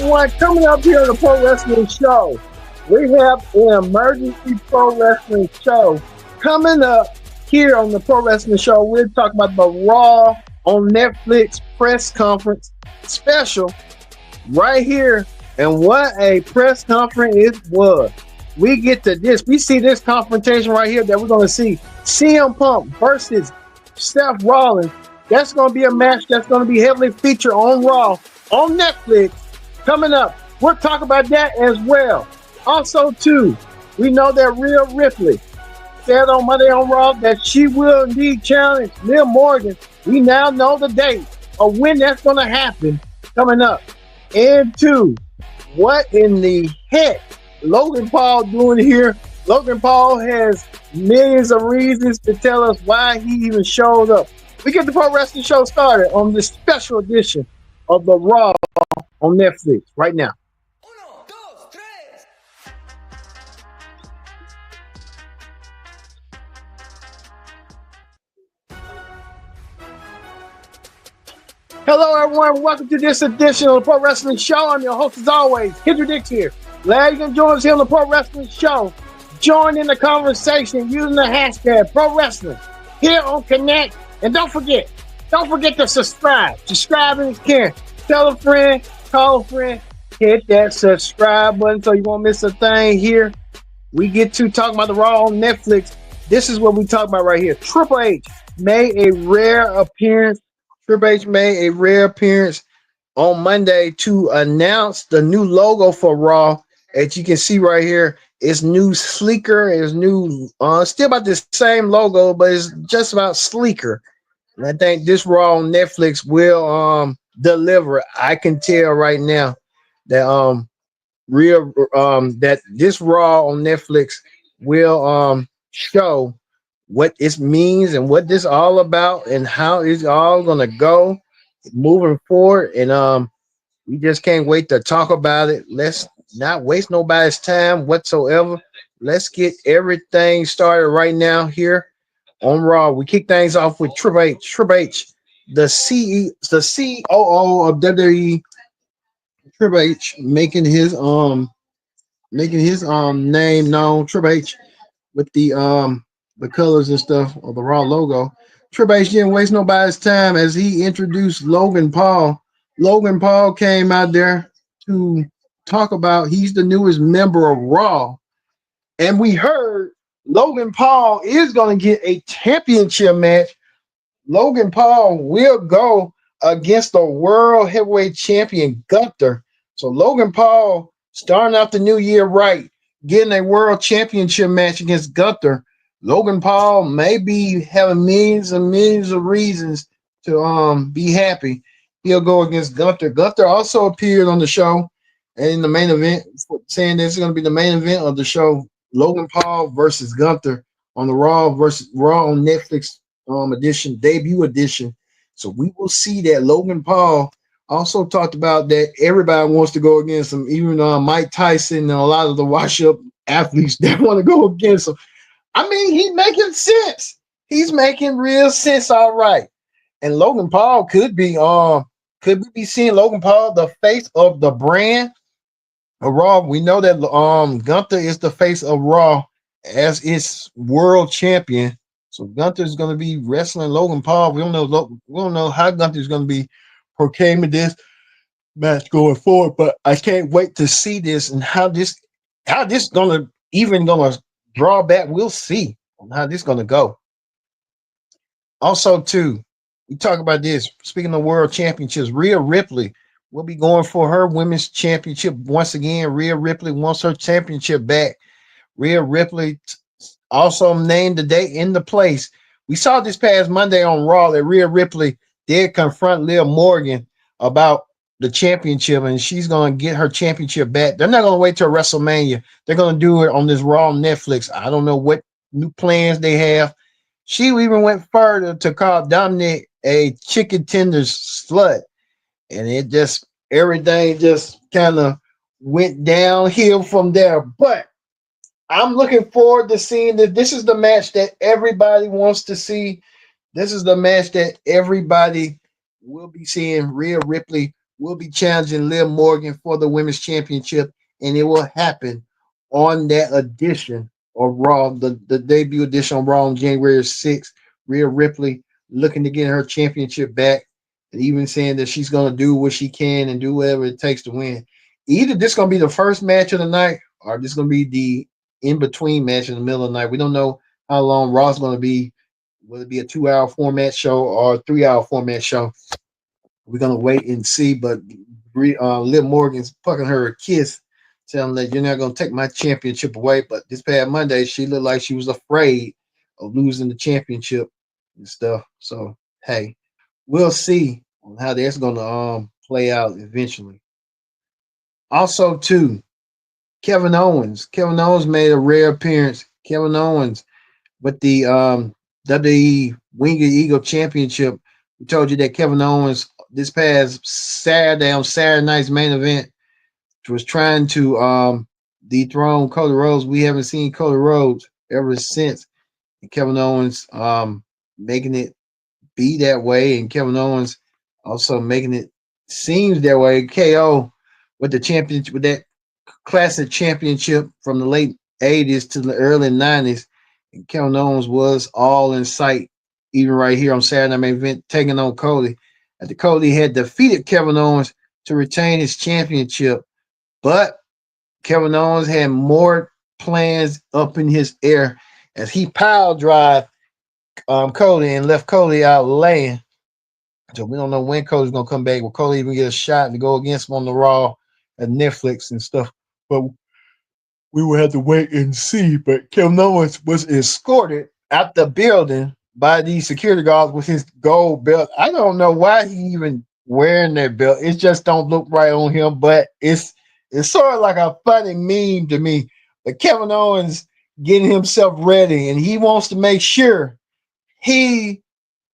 everyone, coming up here on the Pro Wrestling Show. We have an emergency pro wrestling show coming up here on the Pro Wrestling Show. We're talking about the Raw on Netflix press conference special right here. And what a press conference it was. We get to this. We see this confrontation right here that we're going to see CM Punk versus Seth Rollins. That's going to be a match that's going to be heavily featured on Raw on Netflix coming up. We'll talk about that as well. Also, too, we know that Rhea Ripley said on Monday on Raw that she will indeed challenge Liv Morgan. We now know the date of when that's going to happen coming up. And two, what in the heck Logan Paul doing here? Logan Paul has millions of reasons to tell us why he even showed up. We get the Pro Wrestling Show started on this special edition of the Raw on Netflix right now. Hello, everyone. Welcome to this edition of the Pro Wrestling Show. I'm your host, as always, Kendra Dix here. Glad you can join us here on the Pro Wrestling Show. Join in the conversation using the hashtag Pro Wrestling here on Connect. And don't forget to subscribe. Subscribing is caring. Tell a friend, call a friend, hit that subscribe button so you won't miss a thing here. We get to talking about the Raw on Netflix. This is what we talk about right here. Triple H made a rare appearance. Triple H made a rare appearance on Monday to announce the new logo for Raw. As you can see right here, it's new, sleeker. It's new, still about the same logo, but it's just about sleeker. And I think this Raw on Netflix will deliver. I can tell right now that that this Raw on Netflix will show what it means and what this all about and how it's all gonna go moving forward. And we just can't wait to talk about it. Let's not waste nobody's time whatsoever. Let's get everything started right now here on Raw. We kick things off with Triple H. Triple H, the COO of WWE. Triple H making his name known. Triple H with the colors and stuff of the Raw logo. Triple H didn't waste nobody's time as he introduced Logan Paul. Logan Paul came out there to talk about he's the newest member of Raw. And we heard Logan Paul is going to get a championship match. Logan Paul will go against the world heavyweight champion Gunther. So Logan Paul starting out the new year right, getting a world championship match against Gunther. Logan Paul may be having millions and millions of reasons to be happy. He'll go against Gunther. Gunther also appeared on the show in the main event, saying this is going to be the main event of the show. Logan Paul versus Gunther on the Raw on Netflix edition, debut edition. So we will see that. Logan Paul also talked about that everybody wants to go against him, even Mike Tyson and a lot of the wash-up athletes that want to go against him. I mean, he's making sense. He's making real sense, all right. And Logan Paul could be we be seeing Logan Paul the face of the brand of Raw? We know that Gunther is the face of Raw as its world champion. So Gunther is going to be wrestling Logan Paul. We don't know how Gunther is going to be proclaiming this match going forward, but I can't wait to see this and how this gonna draw back. We'll see how this is gonna go. Also, too, we talk about this. Speaking of world championships, Rhea Ripley will be going for her women's championship once again. Rhea Ripley wants her championship back. Rhea Ripley also named the date in the place. We saw this past Monday on Raw that Rhea Ripley did confront Liv Morgan about the championship, and she's going to get her championship back. They're not going to wait till WrestleMania. They're going to do it on this Raw on Netflix. I don't know what new plans they have. She even went further to call Dominic a chicken tenders slut, and everything just kind of went downhill from there. But I'm looking forward to seeing that. This is the match that everybody wants to see. This is the match that everybody will be seeing. Rhea Ripley will be challenging Liv Morgan for the women's championship, and it will happen on that edition of Raw, the debut edition of Raw on January 6th. Rhea Ripley looking to get her championship back, and even saying that she's going to do what she can and do whatever it takes to win. Either this going to be the first match of the night, or this going to be the in between match in the middle of the night. We don't know how long Raw's going to be. Will it be a 2 hour format show or a 3 hour format show? We're gonna wait and see. But Liv Morgan's fucking her a kiss, telling that you're not gonna take my championship away. But this past Monday, she looked like she was afraid of losing the championship and stuff. So hey, we'll see on how that's gonna play out eventually. Also, too, Kevin Owens. Kevin Owens made a rare appearance. Kevin Owens with the WWE Winged Eagle Championship. We told you that Kevin Owens this past Saturday on Saturday night's main event was trying to dethrone Cody Rhodes. We haven't seen Cody Rhodes ever since. And Kevin Owens making it be that way, and Kevin Owens also making it seems that way. KO with the championship, with that classic championship from the late 80s to the early 90s. And Kevin Owens was all in sight, even right here on Saturday Night Main Event, taking on Cody. After Cody had defeated Kevin Owens to retain his championship, but Kevin Owens had more plans up in his air as he pile drive Cody and left Cody out laying. So we don't know when Cody's gonna come back. Will Cody even get a shot to go against him on the Raw and Netflix and stuff? But we will have to wait and see. But Kevin Owens was escorted out the building by these security guards with his gold belt. I don't know why he even wearing that belt. It just don't look right on him. But it's sort of like a funny meme to me. But Kevin Owens getting himself ready, and he wants to make sure he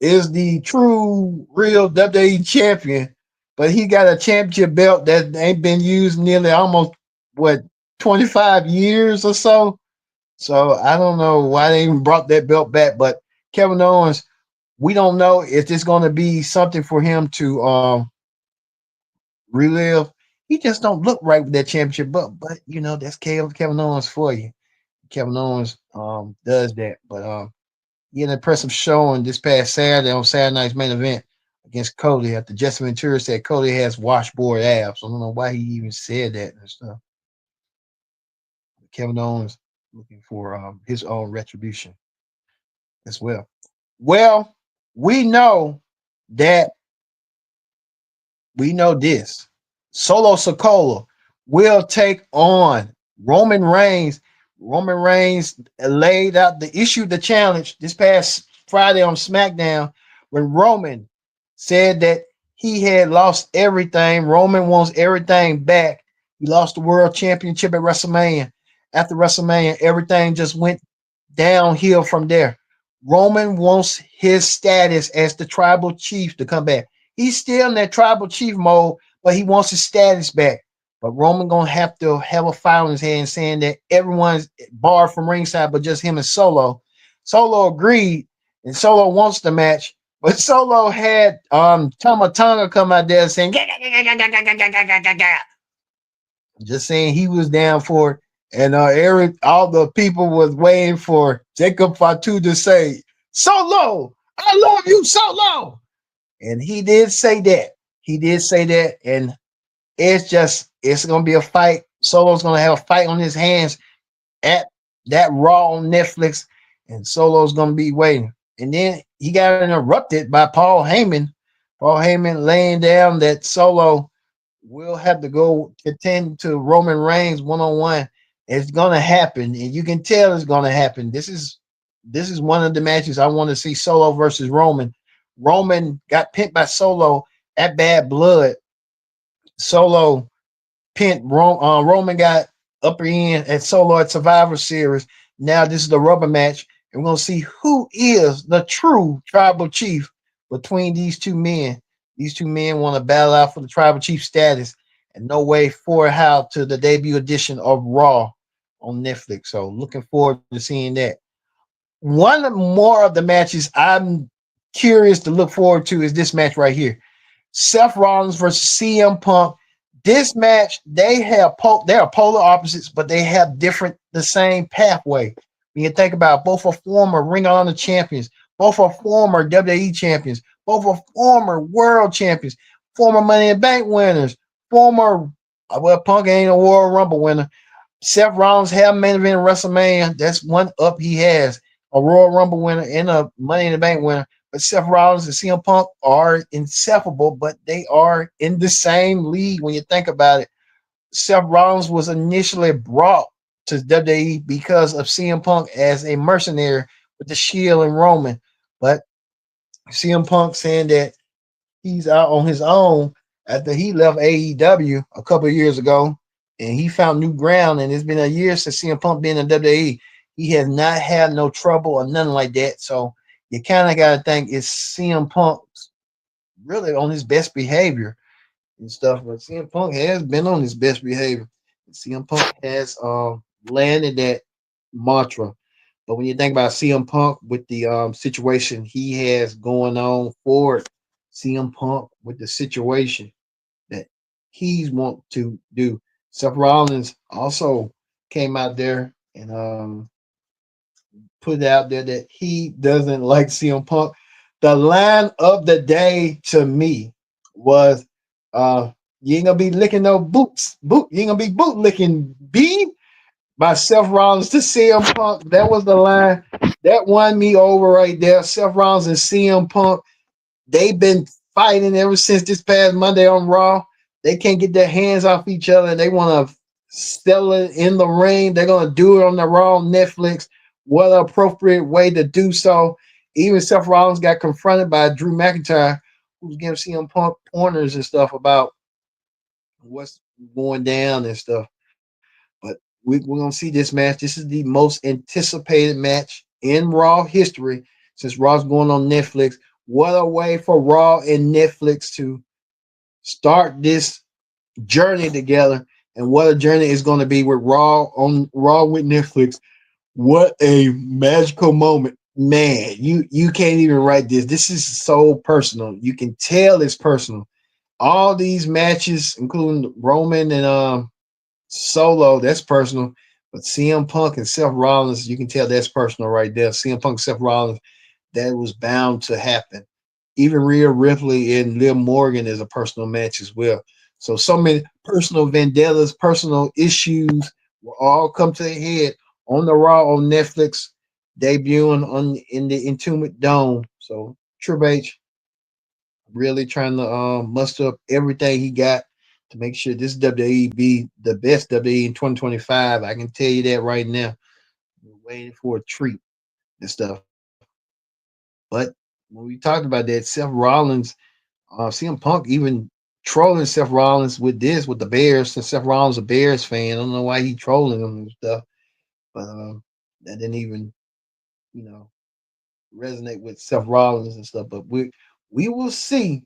is the true, real WWE champion. But he got a championship belt that ain't been used nearly almost what 25 years or so. So I don't know why they even brought that belt back. But Kevin Owens, we don't know if it's going to be something for him to relive. He just don't look right with that championship belt. But you know, that's Kevin Owens for you. Kevin Owens does that. But he had an impressive showing this past Saturday on Saturday night's main event against Cody after Jesse Ventura said Cody has washboard abs. I don't know why he even said that and stuff. Kevin Owens looking for his own retribution as well. Well, we know that we know this. Solo Sikoa will take on Roman Reigns. Roman Reigns issued the challenge this past Friday on SmackDown when Roman said that he had lost everything. Roman wants everything back. He lost the world championship at WrestleMania. After WrestleMania, everything just went downhill from there. Roman wants his status as the tribal chief to come back. He's still in that tribal chief mode, but he wants his status back. But Roman gonna have to have a file in his hand saying that everyone's barred from ringside, but just him and Solo. Solo agreed, and Solo wants the match. But Solo had Tama Tonga come out there saying, just saying he was down for it. And all the people was waiting for Jacob Fatu to say, Solo, I love you, Solo. And he did say that. He did say that. And it's going to be a fight. Solo's going to have a fight on his hands at that Raw on Netflix. And Solo's going to be waiting. And then he got interrupted by Paul Heyman. Paul Heyman laying down that Solo will have to go contend to Roman Reigns one-on-one. It's going to happen. And you can tell it's going to happen. This is one of the matches I want to see, Solo versus Roman. Roman got pinned by Solo at Bad Blood. Solo pinned Roman got upper end at Solo at Survivor Series. Now this is the rubber match. And we're going to see who is the true tribal chief between these two men. These two men want to battle out for the tribal chief status. And no way for how to the debut edition of Raw on Netflix. So looking forward to seeing that. One more of the matches I'm curious to look forward to is this match right here. Seth Rollins versus CM Punk. This match, they are polar opposites, but they have the same pathway. When you think about both are former Ring of Honor champions, both are former WWE champions, both are former world champions, former Money in the Bank winners, former well, Punk ain't a World Rumble winner. Seth Rollins had main event WrestleMania. That's one up he has. A Royal Rumble winner and a Money in the Bank winner. But Seth Rollins and CM Punk are inseparable, but they are in the same league when you think about it. Seth Rollins was initially brought to WWE because of CM Punk as a mercenary with the Shield and Roman. But CM Punk saying that he's out on his own after he left AEW a couple of years ago and he found new ground. And it's been a year since CM Punk been in WWE. He has not had no trouble or nothing like that. So you kind of got to think it's CM Punk really on his best behavior and stuff. But CM Punk has been on his best behavior. CM Punk has landed that mantra. But when you think about CM Punk with the situation he has going on forward, CM Punk with the situation that he's want to do. Seth Rollins also came out there and put out there that he doesn't like CM Punk. The line of the day to me was you ain't gonna be licking no boots. You ain't gonna be boot licking B by Seth Rollins to CM Punk. That was the line that won me over right there. Seth Rollins and CM Punk, they've been fighting ever since this past Monday on Raw. They can't get their hands off each other. They want to settle it in the ring. They're going to do it on the Raw Netflix. What an appropriate way to do so. Even Seth Rollins got confronted by Drew McIntyre, who's giving CM Punk pointers and stuff about what's going down and stuff. But we're going to see this match. This is the most anticipated match in Raw history since Raw's going on Netflix. What a way for Raw and Netflix to start this journey together. And what a journey is going to be with Raw with Netflix. What a magical moment. Man, you can't even write this. This is so personal. You can tell it's personal. All these matches, including Roman and Solo, that's personal. But CM Punk and Seth Rollins, you can tell that's personal right there. CM Punk, Seth Rollins, that was bound to happen. Even Rhea Ripley and Liv Morgan is a personal match as well. So many personal vendettas, personal issues will all come to a head on the Raw on Netflix, debuting in the Intimate Dome. So Triple H really trying to muster up everything he got to make sure this WWE be the best WWE in 2025. I can tell you that right now. We're waiting for a treat and stuff. But when we talked about that, Seth Rollins, CM Punk even trolling Seth Rollins with the Bears, since Seth Rollins a Bears fan. I don't know why he trolling them and stuff, but that didn't even, you know, resonate with Seth Rollins and stuff. But we will see.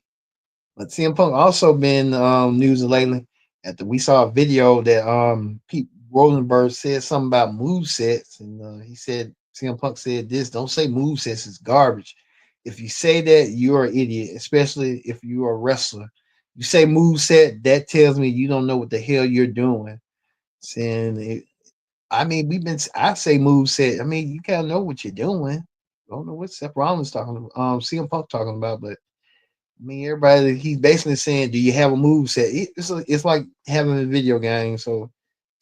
But CM Punk also been news lately. After we saw a video that Pete Rosenberg said something about move sets, and he said CM Punk said this: "Don't say move sets is garbage. If you say that, you're an idiot, especially if you're a wrestler. You say move set, that tells me you don't know what the hell you're doing." Saying, I mean, I say move set. I mean, you kind of know what you're doing. I don't know what Seth Rollins talking about, CM Punk talking about, but I mean, everybody, he's basically saying, do you have a move set? It's like having a video game. So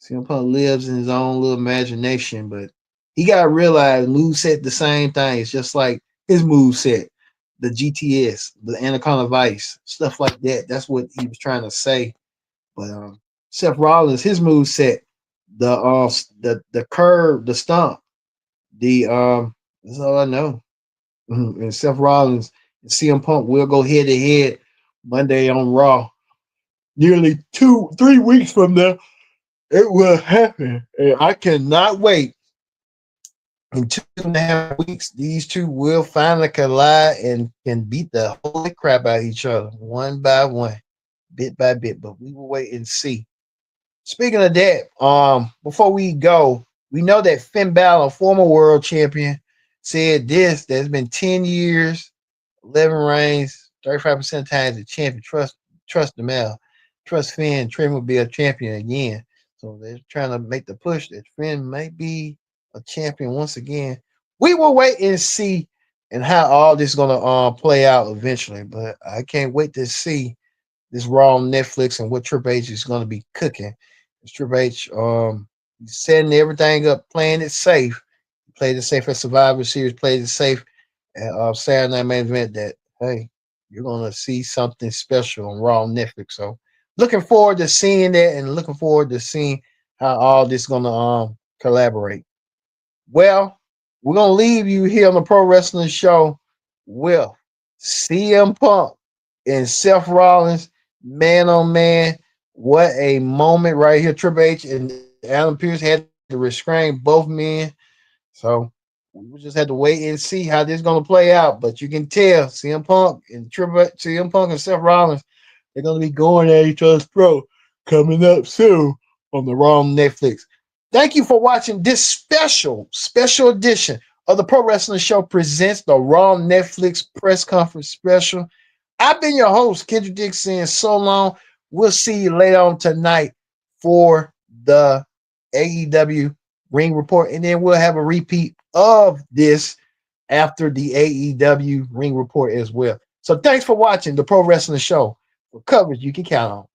CM Punk lives in his own little imagination, but he got to realize move set the same thing. It's just like his move set, the GTS, the Anaconda Vice, stuff like that. That's what he was trying to say. But Seth Rollins, his move set, the curve, the stomp, that's all I know. And Seth Rollins and CM Punk will go head to head Monday on Raw. Nearly 3 weeks from now, it will happen. And I cannot wait. In 2.5 weeks, these two will finally collide and can beat the holy crap out of each other one by one, bit by bit. But we will wait and see. Speaking of that, before we go, we know that Finn Balor, former world champion, said this: there's been 10 years, 11 reigns, 35% of the times the champion trust the male. Trust Finn. Trent will be a champion again. So they're trying to make the push that Finn may be a champion once again. We will wait and see and how all this is gonna play out eventually. But I can't wait to see this Raw on Netflix and what Triple H is gonna be cooking. Triple H setting everything up, playing it safe. Played it safe at Survivor Series, played it safe at Saturday Night Main Event that, hey, you're going to see something special on Raw on Netflix. So looking forward to seeing that and looking forward to seeing how all this is going to collaborate. Well, we're going to leave you here on the Pro Wrestling Show with CM Punk and Seth Rollins, man on man. What a moment right here. Triple H and Adam Pearce had to restrain both men. So we just had to wait and see how this is going to play out. But you can tell CM Punk and Seth Rollins, they're going to be going at each other's throat coming up soon on the Raw on Netflix. Thank you for watching this special edition of the Pro Wrestling Show presents the Raw Netflix press conference special. I've been your host, Kendrick Dixon. So long. We'll see you later on tonight for the AEW Ring Report, and then we'll have a repeat of this after the AEW Ring Report as well. So thanks for watching the Pro Wrestling Show for coverage you can count on.